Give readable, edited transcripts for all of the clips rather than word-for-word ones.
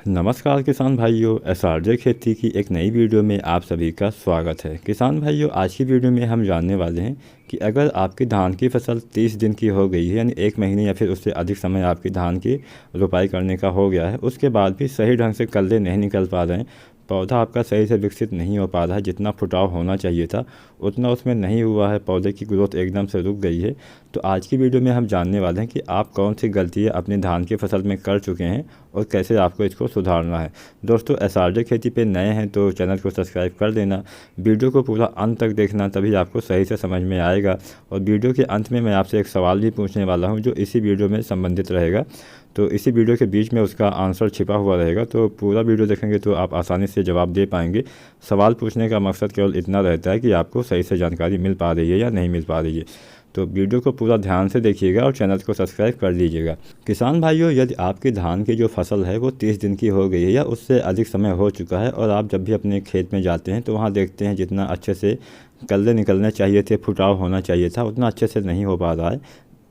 नमस्कार किसान भाइयों, एसआरजे खेती की एक नई वीडियो में आप सभी का स्वागत है। किसान भाइयों, आज की वीडियो में हम जानने वाले हैं कि अगर आपकी धान की फसल 30 दिन की हो गई है, यानी 1 महीने या फिर उससे अधिक समय आपकी धान की रोपाई करने का हो गया है, उसके बाद भी सही ढंग से कल्ले नहीं निकल पा रहे हैं, पौधा आपका सही से विकसित नहीं हो पा रहा है, जितना फुटाव होना चाहिए था उतना उसमें नहीं हुआ है, पौधे की ग्रोथ एकदम से रुक गई है। तो आज की वीडियो में हम जानने वाले हैं कि आप कौन सी गलतियाँ अपनी धान की फसल में कर चुके हैं और कैसे आपको इसको सुधारना है। दोस्तों, एसआरजे खेती पे नए हैं तो चैनल को सब्सक्राइब कर देना, वीडियो को पूरा अंत तक देखना, तभी आपको सही से समझ में आएगा। और वीडियो के अंत में मैं आपसे एक सवाल भी पूछने वाला हूँ जो इसी वीडियो में संबंधित रहेगा, तो इसी वीडियो के बीच में उसका आंसर छिपा हुआ रहेगा, तो पूरा वीडियो देखेंगे तो आप आसानी से जवाब दे पाएंगे। सवाल पूछने का मकसद केवल इतना रहता है कि आपको सही से जानकारी मिल पा रही है या नहीं मिल पा रही है। तो वीडियो को पूरा ध्यान से देखिएगा और चैनल को सब्सक्राइब कर लीजिएगा। किसान भाइयों, यदि आपकी धान की जो फसल है वो 30 दिन की हो गई है या उससे अधिक समय हो चुका है और आप जब भी अपने खेत में जाते हैं तो वहाँ देखते हैं जितना अच्छे से कल्ले निकलने चाहिए थे, फुटाव होना चाहिए था, उतना अच्छे से नहीं हो पा रहा है,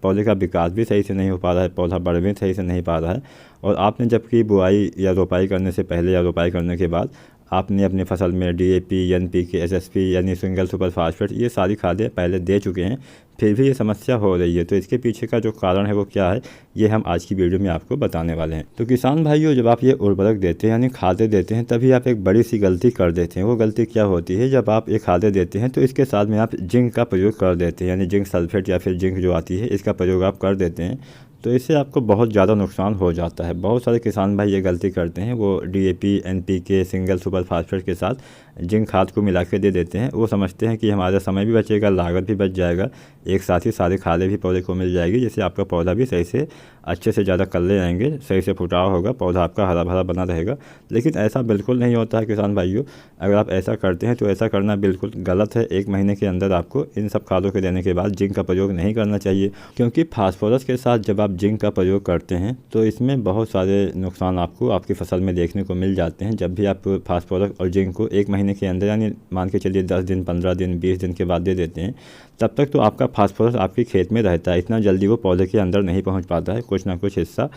पौधे का विकास भी सही से नहीं हो पा रहा है, पौधा बढ़ भी सही से नहीं पा रहा है। और आपने जबकि बुआई या रोपाई करने से पहले या रोपाई करने के बाद आपने अपनी फसल में डीएपी, एनपीके, एसएसपी यानी सिंगल सुपर फास्फेट ये सारी खादें पहले दे चुके हैं, फिर भी ये समस्या हो रही है। तो इसके पीछे का जो कारण है वो क्या है, ये हम आज की वीडियो में आपको बताने वाले हैं। तो किसान भाइयों, जब आप ये उर्वरक देते हैं यानी खादें देते हैं, तभी आप एक बड़ी सी गलती कर देते हैं। वो गलती क्या होती है, जब आप ये खादें देते हैं तो इसके साथ में आप जिंक का प्रयोग कर देते हैं, यानी जिंक सल्फेट या फिर जिंक जो आती है इसका प्रयोग आप कर देते हैं। तो इससे आपको बहुत ज़्यादा नुकसान हो जाता है। बहुत सारे किसान भाई ये गलती करते हैं, वो DAP, NPK, single super phosphate के साथ जिंक खाद को मिला के दे देते हैं। वो समझते हैं कि हमारा समय भी बचेगा, लागत भी बच जाएगा, एक साथ ही सारी खादें भी पौधे को मिल जाएगी, जिससे आपका पौधा भी सही से अच्छे से ज़्यादा कल्ले आएंगे, सही से फुटाव होगा, पौधा आपका हरा भरा बना रहेगा। लेकिन ऐसा बिल्कुल नहीं होता है किसान भाइयों। अगर आप ऐसा करते हैं तो ऐसा करना बिल्कुल गलत है। 1 महीने के अंदर आपको इन सब खादों के देने के बाद जिंक का प्रयोग नहीं करना चाहिए, क्योंकि फास्फोरस के साथ जब आप जिंक का प्रयोग करते हैं तो इसमें बहुत सारे नुकसान आपको आपकी फसल में देखने को मिल जाते हैं। जब भी आप फास्फोरस और जिंक को 1 महीने के अंदर, यानी मान के चलिए 10 दिन, 15 दिन, 20 दिन के बाद दे देते हैं, तब तक तो आपका फास्फोरस आपके खेत में रहता है, इतना जल्दी वो पौधे के अंदर नहीं पहुंच पाता है, कुछ ना कुछ हिस्सा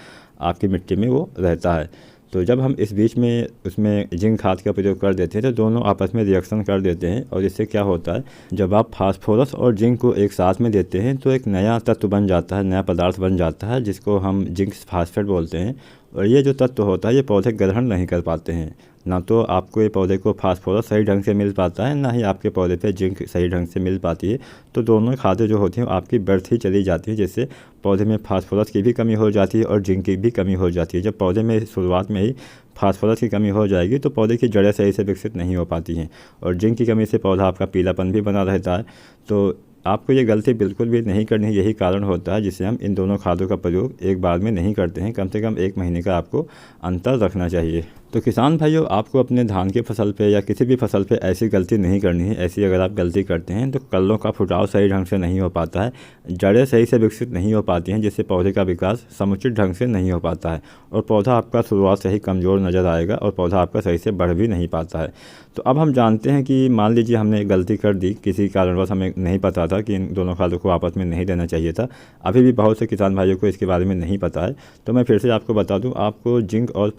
आपकी मिट्टी में वो रहता है। तो जब हम इस बीच में उसमें जिंक खाद का प्रयोग कर देते हैं तो दोनों आपस में रिएक्शन कर देते हैं, और इससे क्या होता है, जब आप फास्फोरस और जिंक को एक साथ में देते हैं तो एक नया तत्व बन जाता है, नया पदार्थ बन जाता है, जिसको हम जिंक फास्फेट बोलते हैं। और ये जो तत्व होता है ये पौधे ग्रहण नहीं कर पाते हैं, ना तो आपको ये पौधे को फास्फोरस सही ढंग से मिल पाता है, ना ही आपके पौधे पे जिंक सही ढंग से मिल पाती है। तो दोनों खादें जो होती हैं आपकी बढ़ती चली जाती हैं, जिससे पौधे में फास्फोरस की भी कमी हो जाती है और जिंक की भी कमी हो जाती है। जब पौधे में शुरुआत में ही फास्फोरस की कमी हो जाएगी तो पौधे की जड़ें सही से विकसित नहीं हो पाती हैं, और जिंक की कमी से पौधा आपका पीलापन भी बना रहता है। तो आपको ये गलती बिल्कुल भी नहीं करनी है। यही कारण होता है जिससे हम इन दोनों खादों का प्रयोग एक बार में नहीं करते हैं। कम से कम 1 महीने का आपको अंतर रखना चाहिए। तो किसान भाइयों, आपको अपने धान की फसल पे या किसी भी फसल पे ऐसी गलती नहीं करनी है। ऐसी अगर आप गलती करते हैं तो कल्लों का फुटाव सही ढंग से नहीं हो पाता है, जड़ें सही से विकसित नहीं हो पाती हैं, जिससे पौधे का विकास समुचित ढंग से नहीं हो पाता है, और पौधा आपका शुरुआत से ही कमज़ोर नज़र आएगा और पौधा आपका सही से बढ़ भी नहीं पाता है। तो अब हम जानते हैं कि मान लीजिए हमने गलती कर दी, किसी कारणवश हमें नहीं पता था कि इन दोनों खादों को आपस में नहीं देना चाहिए था। अभी भी बहुत से किसान भाइयों को इसके बारे में नहीं पता है, तो मैं फिर से आपको बता दूं, आपको जिंक और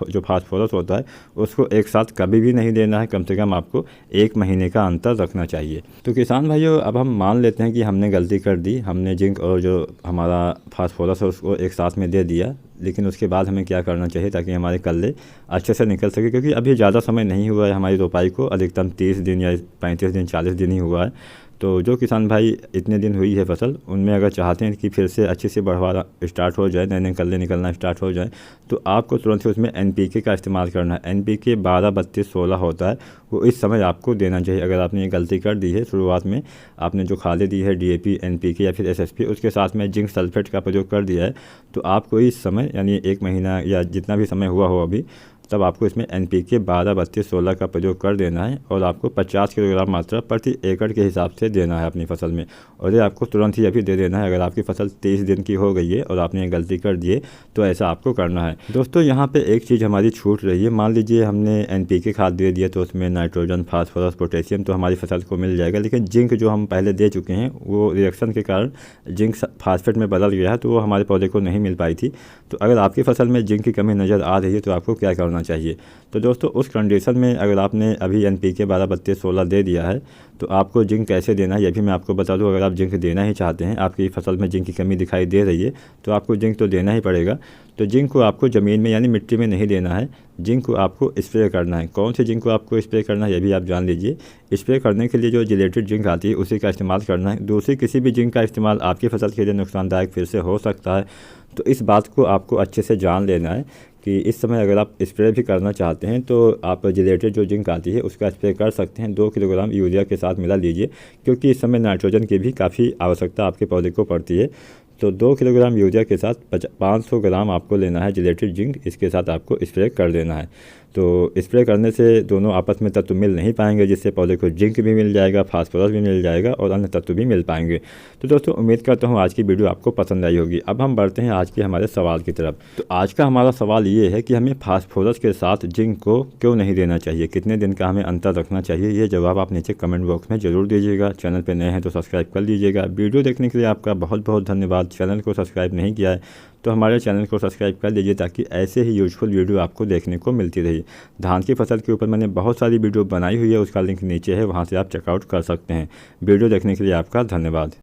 जो फास्फोरस होता है उसको एक साथ कभी भी नहीं देना है। कम से कम आपको 1 महीने का अंतर रखना चाहिए। तो किसान भाइयों, अब हम मान लेते हैं कि हमने गलती कर दी, हमने जिंक और जो हमारा फास्फोरस है उसको एक साथ में दे दिया, लेकिन उसके बाद हमें क्या करना चाहिए ताकि हमारे कल्ले अच्छे से निकल सके, क्योंकि अभी ज़्यादा समय नहीं हुआ है हमारी रोपाई को, अधिकतम 30 दिन या 35 दिन, 40 दिन ही हुआ है। तो जो किसान भाई इतने दिन हुई है फसल, उनमें अगर चाहते हैं कि फिर से अच्छे से बढ़वाना स्टार्ट हो जाए, नए नए कल्ले निकलना स्टार्ट हो जाए, तो आपको तुरंत ही उसमें एनपीके का इस्तेमाल करना है। एनपीके 12, 32, 16 होता है, वो इस समय आपको देना चाहिए। अगर आपने ये गलती कर दी है, शुरुआत में आपने जो खादें दी है डीएपी, एनपीके या फिर एसएसपी, उसके साथ में जिंक सल्फेट का प्रयोग कर दिया है, तो आपको इस समय यानी 1 महीना या जितना भी समय हुआ हो अभी, तब आपको इसमें NPK 12-32-16 का प्रयोग कर देना है और आपको 50 किलोग्राम मात्रा प्रति एकड़ के हिसाब से देना है अपनी फसल में। और ये आपको तुरंत ही अभी दे देना है। अगर आपकी फसल 30 दिन की हो गई है और आपने ये गलती कर दी है तो ऐसा आपको करना है। दोस्तों यहाँ पे एक चीज़ हमारी छूट रही है। मान लीजिए हमने NPK खाद दे दिया तो उसमें नाइट्रोजन, फास्फोरस, पोटेशियम तो हमारी फसल को मिल जाएगा, लेकिन जिंक जो हम पहले दे चुके हैं वो रिएक्शन के कारण जिंक फास्फेट में बदल गया है, तो वो हमारे पौधे को नहीं मिल पाई थी। तो अगर आपकी फसल में जिंक की कमी नज़र आ रही है तो आपको क्या करना चाहिए? तो दोस्तों उस कंडीशन में अगर आपने अभी NPK 12-32-16 दे दिया है तो आपको जिंक कैसे देना है ये भी मैं आपको बता दूं। अगर आप जिंक देना ही चाहते हैं, आपकी फसल में जिंक की कमी दिखाई दे रही है तो आपको जिंक तो देना ही पड़ेगा। तो जिंक को आपको ज़मीन में यानी मिट्टी में नहीं देना है, जिंक को आपको स्प्रे करना है। कौन सी जिंक को आपको स्प्रे करना है ये भी आप जान लीजिए। स्प्रे करने के लिए जो जिलेटेड जिंक आती है उसी का इस्तेमाल करना है। दूसरी किसी भी जिंक का इस्तेमाल आपकी फसल के लिए नुकसानदायक फिर से हो सकता है। तो इस बात को आपको अच्छे से जान लेना है कि इस समय अगर आप स्प्रे भी करना चाहते हैं तो आप जिलेटेड जो जिंक आती है उसका स्प्रे कर सकते हैं। 2 किलोग्राम यूरिया के साथ मिला लीजिए, क्योंकि इस समय नाइट्रोजन की भी काफ़ी आवश्यकता आपके पौधे को पड़ती है। तो 2 किलोग्राम यूरिया के साथ 500 ग्राम आपको लेना है जिलेटेड जिंक, इसके साथ आपको स्प्रे कर देना है। तो स्प्रे करने से दोनों आपस में तत्व मिल नहीं पाएंगे, जिससे पौधे को जिंक भी मिल जाएगा, फास्फोरस भी मिल जाएगा और अन्य तत्व भी मिल पाएंगे। तो दोस्तों उम्मीद करता हूँ आज की वीडियो आपको पसंद आई होगी। अब हम बढ़ते हैं आज के हमारे सवाल की तरफ। तो आज का हमारा सवाल ये है कि हमें फास्फोरस के साथ जिंक को क्यों नहीं देना चाहिए, कितने दिन का हमें अंतर रखना चाहिए? ये जवाब आप नीचे कमेंट बॉक्स में ज़रूर दीजिएगा। चैनल पर नए हैं तो सब्सक्राइब कर लीजिएगा। वीडियो देखने के लिए आपका बहुत बहुत धन्यवाद। चैनल को सब्सक्राइब नहीं किया है तो हमारे चैनल को सब्सक्राइब कर लीजिए ताकि ऐसे ही यूजफुल वीडियो आपको देखने को मिलती रही। धान की फसल के ऊपर मैंने बहुत सारी वीडियो बनाई हुई है, उसका लिंक नीचे है, वहाँ से आप चेकआउट कर सकते हैं। वीडियो देखने के लिए आपका धन्यवाद।